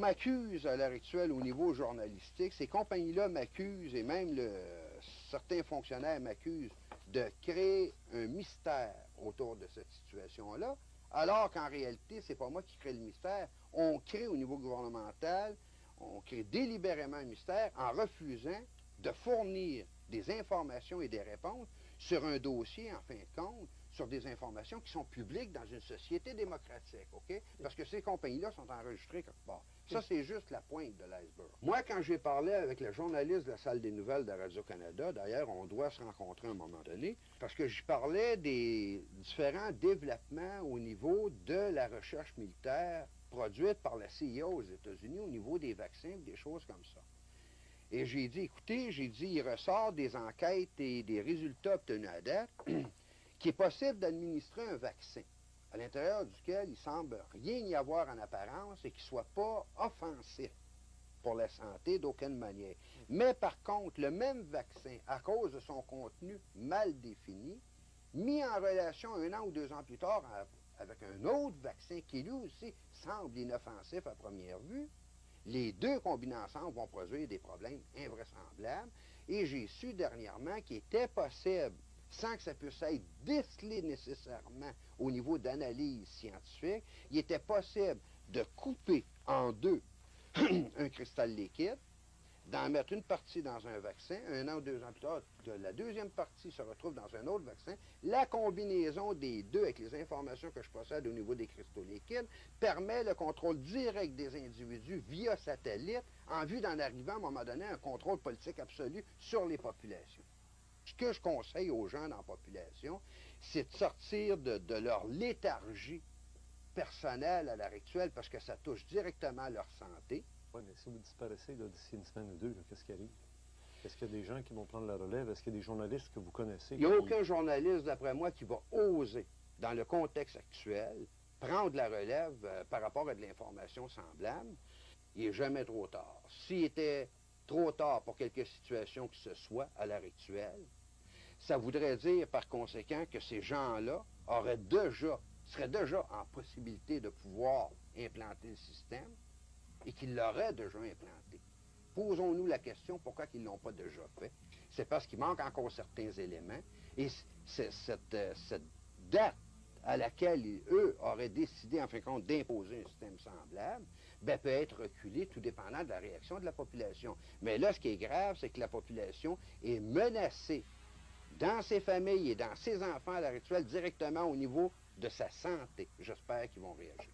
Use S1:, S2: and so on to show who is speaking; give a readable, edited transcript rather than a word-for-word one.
S1: m'accuse à l'heure actuelle au niveau journalistique, ces compagnies-là m'accusent, et même certains fonctionnaires m'accusent, de créer un mystère autour de cette situation-là, alors qu'en réalité, c'est pas moi qui crée le mystère. On crée au niveau gouvernemental, on crée délibérément un mystère en refusant de fournir des informations et des réponses sur un dossier, en fin de compte, sur des informations qui sont publiques dans une société démocratique, OK? Parce que ces compagnies-là sont enregistrées quelque part. Ça, c'est juste la pointe de l'iceberg. Moi, quand j'ai parlé avec le journaliste de la salle des nouvelles de Radio-Canada, d'ailleurs, on doit se rencontrer à un moment donné, parce que j'y parlais des différents développements au niveau de la recherche militaire produite par la CIA aux États-Unis au niveau des vaccins, des choses comme ça. Et j'ai dit, écoutez, il ressort des enquêtes et des résultats obtenus à date qu'il est possible d'administrer un vaccin à l'intérieur duquel il semble rien y avoir en apparence et qui ne soit pas offensif pour la santé d'aucune manière. Mais par contre, le même vaccin, à cause de son contenu mal défini, mis en relation 1 an ou 2 ans plus tard avec un autre vaccin qui lui aussi semble inoffensif à première vue, les deux combinés ensemble vont produire des problèmes invraisemblables. Et j'ai su dernièrement qu'il était possible, sans que ça puisse être décelé nécessairement au niveau d'analyse scientifique, il était possible de couper en deux un cristal liquide, d'en mettre une partie dans un vaccin, 1 an ou 2 ans plus tard, la deuxième partie se retrouve dans un autre vaccin. La combinaison des deux, avec les informations que je possède au niveau des cristaux liquides, permet le contrôle direct des individus via satellite, en vue d'en arriver à un moment donné à un contrôle politique absolu sur les populations. Ce que je conseille aux gens dans la population, c'est de sortir de leur léthargie personnelle à l'heure actuelle, parce que ça touche directement à leur santé.
S2: Oui, mais si vous disparaissez d'ici une semaine ou deux, qu'est-ce qui arrive? Est-ce qu'il y a des gens qui vont prendre la relève? Est-ce qu'il y a des journalistes que vous connaissez?
S1: Il n'y a aucun journaliste, d'après moi, qui va oser, dans le contexte actuel, prendre la relève par rapport à de l'information semblable. Il n'est jamais trop tard. S'il était trop tard pour quelque situation que ce soit à l'heure actuelle, ça voudrait dire, par conséquent, que ces gens-là seraient déjà en possibilité de pouvoir implanter le système et qu'ils l'auraient déjà implanté. Posons-nous la question, pourquoi ils ne l'ont pas déjà fait? C'est parce qu'il manque encore certains éléments. Et cette date à laquelle eux auraient décidé, en fin de compte, d'imposer un système semblable, peut être reculée, tout dépendant de la réaction de la population. Mais là, ce qui est grave, c'est que la population est menacée dans ses familles et dans ses enfants à l'heure actuelle, directement au niveau de sa santé. J'espère qu'ils vont réagir.